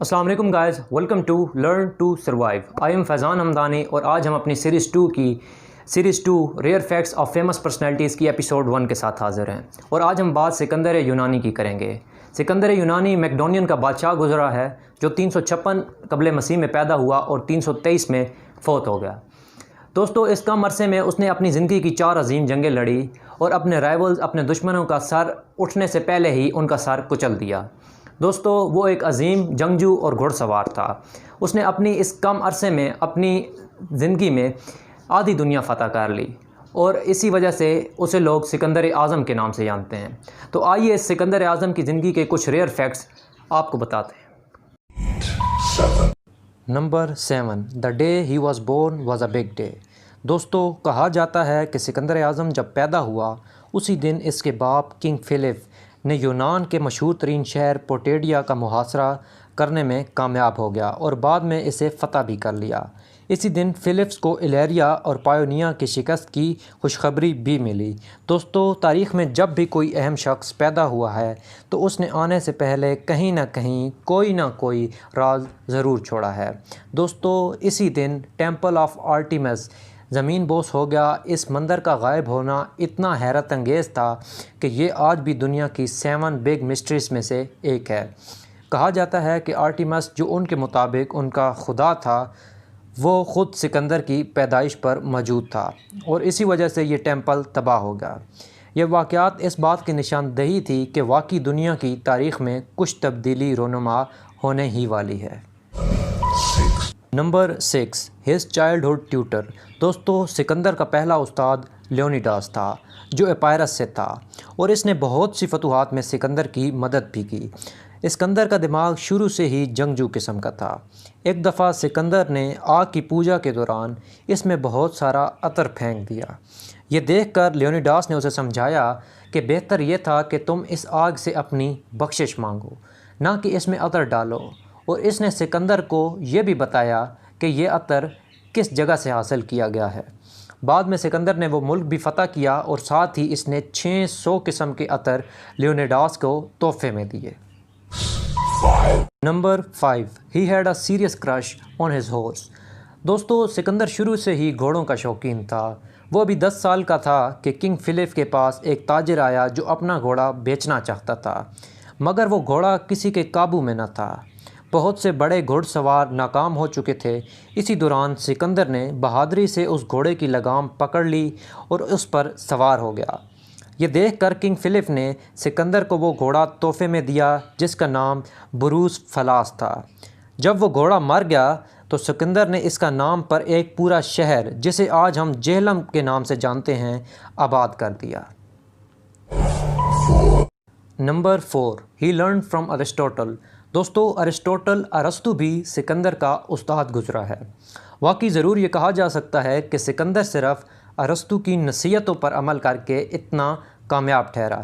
السلام علیکم guys, welcome to learn to survive. I am Faizan Hamdani اور آج ہم اپنی series 2 rare facts of famous personalities کی ایپیسوڈ 1 کے ساتھ حاضر ہیں، اور آج ہم بات سکندر یونانی کی کریں گے۔ سکندر یونانی میکڈونین کا بادشاہ گزرا ہے جو 356 قبل مسیح میں پیدا ہوا اور 323 میں فوت ہو گیا۔ دوستو، اس کم عرصے میں اس نے اپنی زندگی کی 4 عظیم جنگیں لڑی اور اپنے رائیولز، اپنے دشمنوں کا سر اٹھنے سے پہلے ہی ان کا سر کچل دیا۔ دوستو، وہ ایک عظیم جنگجو اور گھڑ سوار تھا۔ اس نے اپنی اس کم عرصے میں اپنی زندگی میں آدھی دنیا فتح کر لی، اور اسی وجہ سے اسے لوگ سکندر اعظم کے نام سے جانتے ہیں۔ تو آئیے سکندر اعظم کی زندگی کے کچھ ریئر فیکٹس آپ کو بتاتے ہیں۔ Number 7، the day he was born was a big day. دوستو، کہا جاتا ہے کہ سکندر اعظم جب پیدا ہوا اسی دن اس کے باپ کنگ فلپ نے یونان کے مشہور ترین شہر پوٹیڈیا کا محاصرہ کرنے میں کامیاب ہو گیا اور بعد میں اسے فتح بھی کر لیا۔ اسی دن فلپس کو ایلیریا اور پائونیا کی شکست کی خوشخبری بھی ملی۔ دوستو، تاریخ میں جب بھی کوئی اہم شخص پیدا ہوا ہے تو اس نے آنے سے پہلے کہیں نہ کہیں کوئی نہ کوئی راز ضرور چھوڑا ہے۔ دوستو، اسی دن ٹیمپل آف آرٹیمس زمین بوس ہو گیا۔ اس مندر کا غائب ہونا اتنا حیرت انگیز تھا کہ یہ آج بھی دنیا کی 7 بگ مسٹریز میں سے ایک ہے۔ کہا جاتا ہے کہ آرٹیمس، جو ان کے مطابق ان کا خدا تھا، وہ خود سکندر کی پیدائش پر موجود تھا اور اسی وجہ سے یہ ٹیمپل تباہ ہو گیا۔ یہ واقعات اس بات کی نشاندہی تھی کہ واقعی دنیا کی تاریخ میں کچھ تبدیلی رونما ہونے ہی والی ہے۔ Number 6، his childhood tutor. دوستو، سکندر کا پہلا استاد لیونیڈاس تھا جو ایپائرس سے تھا، اور اس نے بہت سی فتوحات میں سکندر کی مدد بھی کی۔ اسکندر کا دماغ شروع سے ہی جنگجو قسم کا تھا۔ ایک دفعہ سکندر نے آگ کی پوجا کے دوران اس میں بہت سارا عطر پھینک دیا۔ یہ دیکھ کر لیونیڈاس نے اسے سمجھایا کہ بہتر یہ تھا کہ تم اس آگ سے اپنی بخشش مانگو، نہ کہ اس میں عطر ڈالو، اور اس نے سکندر کو یہ بھی بتایا کہ یہ عطر کس جگہ سے حاصل کیا گیا ہے۔ بعد میں سکندر نے وہ ملک بھی فتح کیا اور ساتھ ہی اس نے 600 قسم کے عطر لیونیڈاس کو تحفے میں دیے۔ Number 5، he had a serious crush on his horse. دوستو، سکندر شروع سے ہی گھوڑوں کا شوقین تھا۔ وہ ابھی 10 سال کا تھا کہ کنگ فلپ کے پاس ایک تاجر آیا جو اپنا گھوڑا بیچنا چاہتا تھا، مگر وہ گھوڑا کسی کے قابو میں نہ تھا۔ بہت سے بڑے گھڑ سوار ناکام ہو چکے تھے۔ اسی دوران سکندر نے بہادری سے اس گھوڑے کی لگام پکڑ لی اور اس پر سوار ہو گیا۔ یہ دیکھ کر کنگ فلپ نے سکندر کو وہ گھوڑا تحفے میں دیا جس کا نام بروس فلاس تھا۔ جب وہ گھوڑا مر گیا تو سکندر نے اس کا نام پر ایک پورا شہر، جسے آج ہم جہلم کے نام سے جانتے ہیں، آباد کر دیا۔ Number 4، he learned from Aristotle. دوستو، ارسطو بھی سکندر کا استاد گزرا ہے۔ واقعی ضرور یہ کہا جا سکتا ہے کہ سکندر صرف ارسطو کی نصیحتوں پر عمل کر کے اتنا کامیاب ٹھہرا۔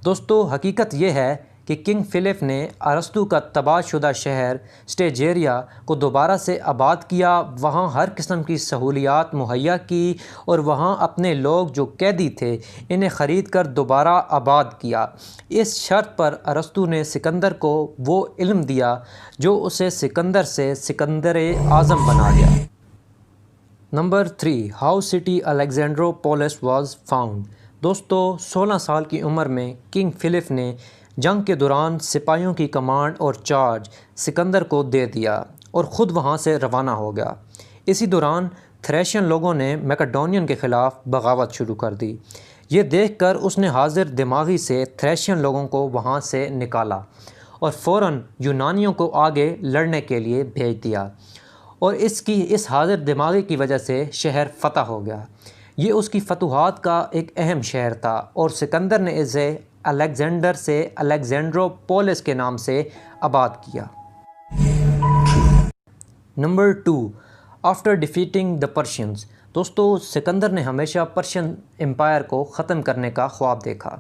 دوستو، حقیقت یہ ہے کہ کنگ فلپ نے ارسطو کا تباہ شدہ شہر سٹیجیریا کو دوبارہ سے آباد کیا، وہاں ہر قسم کی سہولیات مہیا کی اور وہاں اپنے لوگ جو قیدی تھے انہیں خرید کر دوبارہ آباد کیا۔ اس شرط پر ارسطو نے سکندر کو وہ علم دیا جو اسے سکندر سے سکندر اعظم بنا دیا۔ Number 3، how city Alexandropolis was found. دوستو، 16 سال کی عمر میں کنگ فلپ نے جنگ کے دوران سپاہیوں کی کمانڈ اور چارج سکندر کو دے دیا اور خود وہاں سے روانہ ہو گیا۔ اسی دوران تھریشین لوگوں نے میکڈونین کے خلاف بغاوت شروع کر دی۔ یہ دیکھ کر اس نے حاضر دماغی سے تھریشین لوگوں کو وہاں سے نکالا اور فوراً یونانیوں کو آگے لڑنے کے لیے بھیج دیا، اور اس حاضر دماغی کی وجہ سے شہر فتح ہو گیا۔ یہ اس کی فتوحات کا ایک اہم شہر تھا اور سکندر نے اسے الیگزینڈر سے الیگزینڈرو پولس کے نام سے آباد کیا۔ نمبر 2، آفٹر ڈیفیٹنگ دا پرشینز۔ دوستو، سکندر نے ہمیشہ پرشین امپائر کو ختم کرنے کا خواب دیکھا۔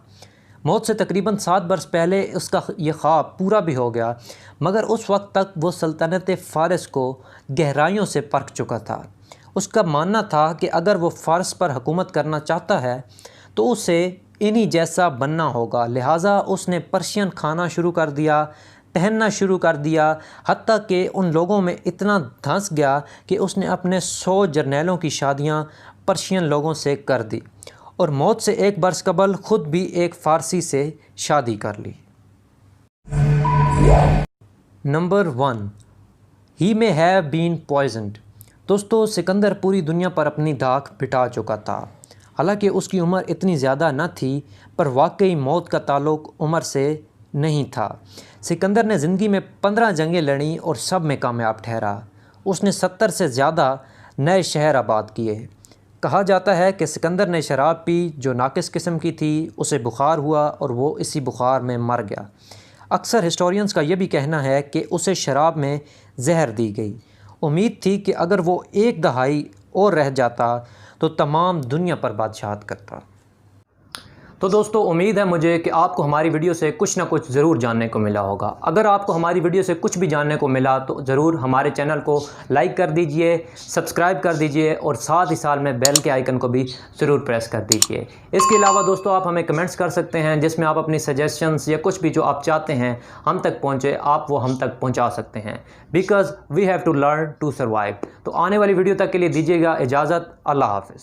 موت سے تقریباً 7 برس پہلے اس کا یہ خواب پورا بھی ہو گیا، مگر اس وقت تک وہ سلطنت فارس کو گہرائیوں سے پرکھ چکا تھا۔ اس کا ماننا تھا کہ اگر وہ فارس پر حکومت کرنا چاہتا ہے تو اسے انہی جیسا بننا ہوگا، لہٰذا اس نے پرشین کھانا شروع کر دیا پہننا شروع کر دیا، حتیٰ کہ ان لوگوں میں اتنا دھنس گیا کہ اس نے اپنے 100 جرنیلوں کی شادیاں پرشین لوگوں سے کر دی، اور موت سے 1 برس قبل خود بھی ایک فارسی سے شادی کر لی۔ Number 1، he may have been poisoned۔ دوستو، سکندر پوری دنیا پر اپنی دھاک بٹھا چکا تھا، حالانکہ اس کی عمر اتنی زیادہ نہ تھی، پر واقعی موت کا تعلق عمر سے نہیں تھا۔ سکندر نے زندگی میں 15 جنگیں لڑیں اور سب میں کامیاب ٹھہرا۔ اس نے 70 سے زیادہ نئے شہر آباد کیے۔ کہا جاتا ہے کہ سکندر نے شراب پی جو ناقص قسم کی تھی، اسے بخار ہوا اور وہ اسی بخار میں مر گیا۔ اکثر ہسٹورینز کا یہ بھی کہنا ہے کہ اسے شراب میں زہر دی گئی۔ امید تھی کہ اگر وہ 1 دہائی اور رہ جاتا تو تمام دنیا پر بادشاہت کرتا۔ تو دوستو، امید ہے مجھے کہ آپ کو ہماری ویڈیو سے کچھ نہ کچھ ضرور جاننے کو ملا ہوگا۔ اگر آپ کو ہماری ویڈیو سے کچھ بھی جاننے کو ملا تو ضرور ہمارے چینل کو لائک کر دیجئے، سبسکرائب کر دیجئے، اور ساتھ ہی ساتھ میں بیل کے آئیکن کو بھی ضرور پریس کر دیجئے۔ اس کے علاوہ دوستو، آپ ہمیں کمنٹس کر سکتے ہیں جس میں آپ اپنی سجیشنز یا کچھ بھی جو آپ چاہتے ہیں ہم تک پہنچے، آپ وہ ہم تک پہنچا سکتے ہیں، because we have to learn to survive. تو آنے والی ویڈیو تک کے لیے دیجیے گا اجازت۔ اللہ حافظ۔